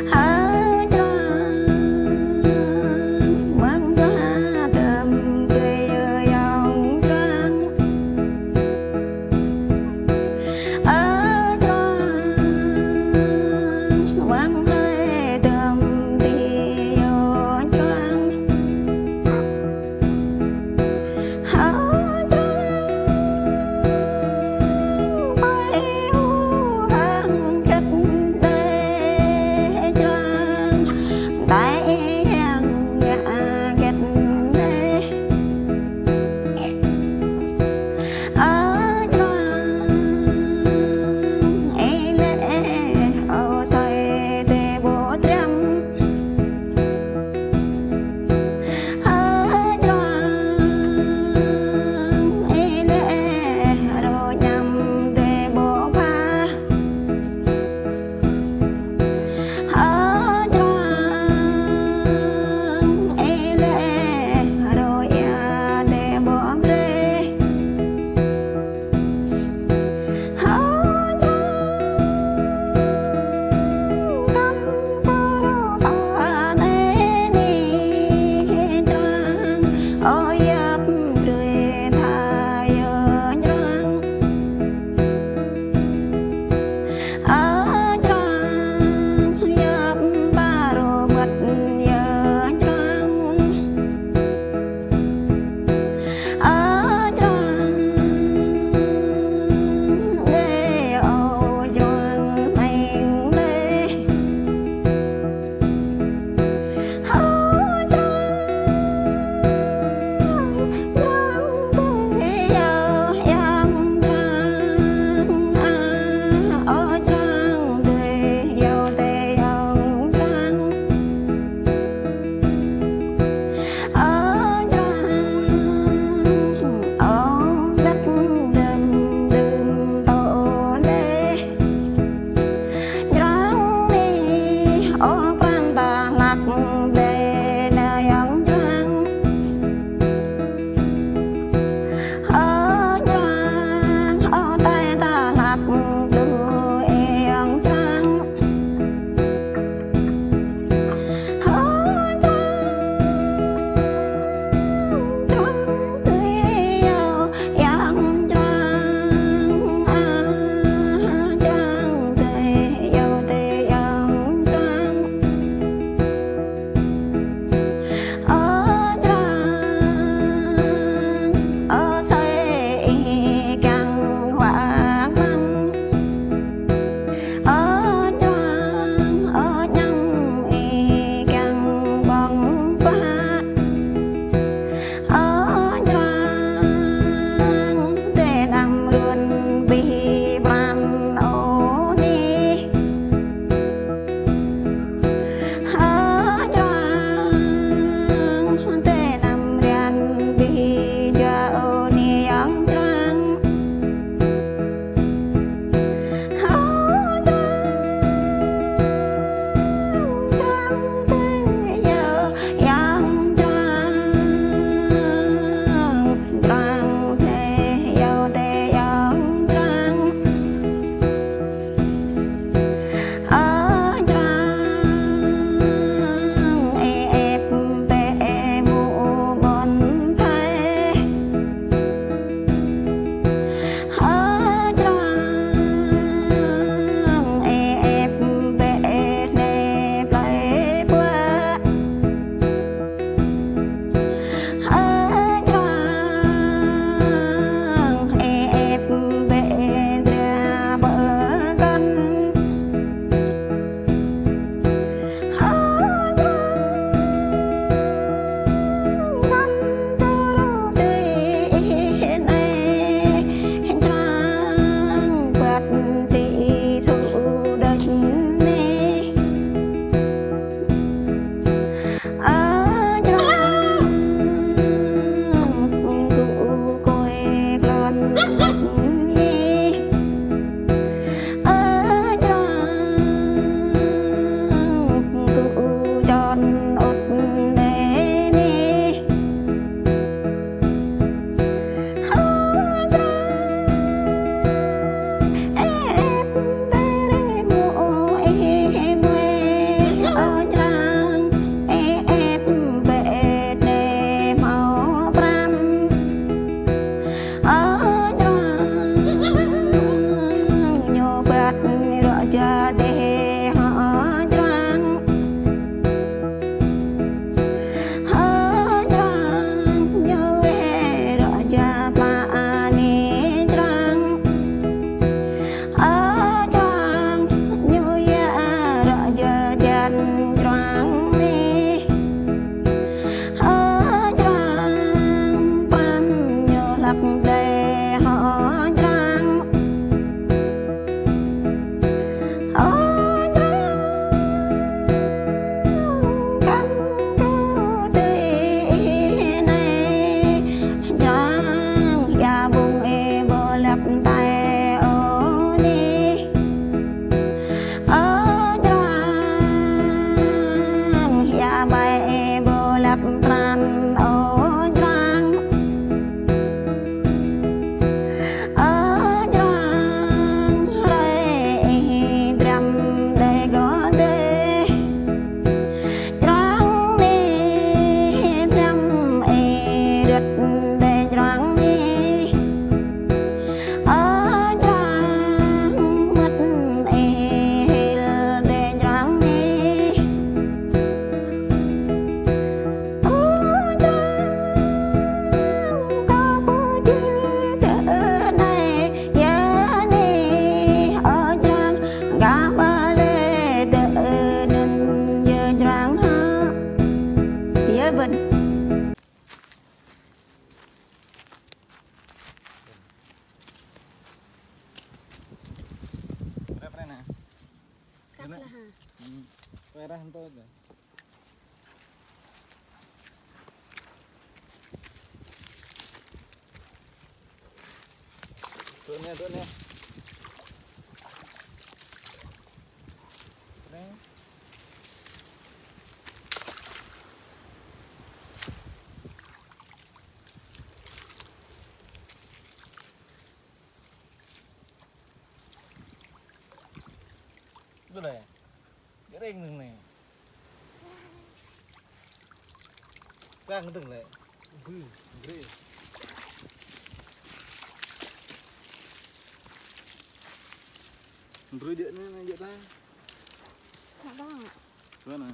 អ trần choáng đi ở choáng pan nhiều lạc đề họ choáng ở choáng căn cứ tê này choáng ya bung e bơ lấp tay ô đi ở choáng ya bay e bơ lấp tran ô choáng ở choáng rây đầm để có tê choáng đi đầm e đứt để choáng đi ở choáng mất e để choáng đi ở choáng có bố chữ tự này giờ đi ở choáng gà ba lê tự nên giờ choáng ha giờ vẫn Berapa nè? Cắt là hả? Quay ra không tốt rồi. Tuốt nè. Đấy. Tuh deh. Kering nih. Cang từng lại. Ghê. Rồi điện này điện ta. Dạ vâng ạ. Vâng ạ.